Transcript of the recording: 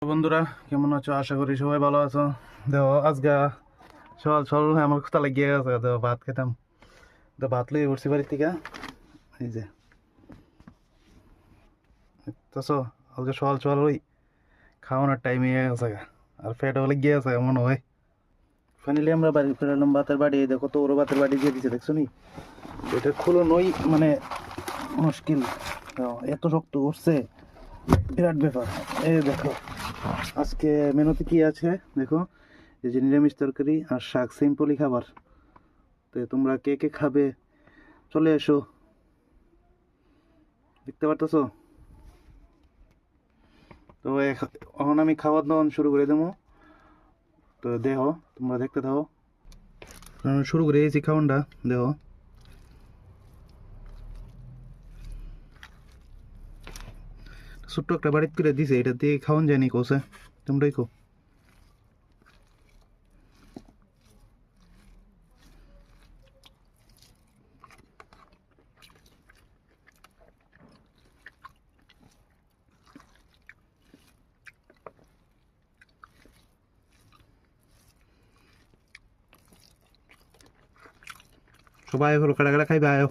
বন্ধুরা, কেমন আছো? আশা করি সবাই ভালো আছো। দেখো আজকে সকাল সকাল আমার কোথা লাগিয়ে গেছে। দেখো ভাত খেতাম, তো ভাত লই পড়ছি বাড়ির থেকে। এই যে দেখতেছো, আজকে সকাল সকাল ওই খাওয়ানোর টাইম হয়ে গেছে গা। আর ফ্যাটও লেগে গেছে মনে হয়। ফাইনালি আমরা বাড়ি ফেরালাম। ভাতের বাড়ি দেখো তো, ওরও ভাতের বাড়ি দিয়ে দিচ্ছে, দেখছো নি? এটা খুলো নই মানে মুশকিল। এত শক্ত করছে, বিরাট ব্যাপার। এই দেখো আজকে মেনুতে কি আছে দেখো। এই যে নিরামিষ তরকারি আর শাক, সিম্পলই খাবার। তো তোমরা কে কে খাবে চলে এসো, দেখতে পারতেছো? তো এখন আমি খাবার দাওয়া শুরু করে দেবো। তো দেহ তোমরা দেখতে থাকো। শুরু করে দিয়েছি খাওয়ানটা। দেহ ছোট্ট একটা বাড়িতে করে দিছে, এটা দিয়ে খাওয়ান যায়নি কোসে, তোমরাই কো। সবাই হলো কাটা কাটা খাইবে আয়ো।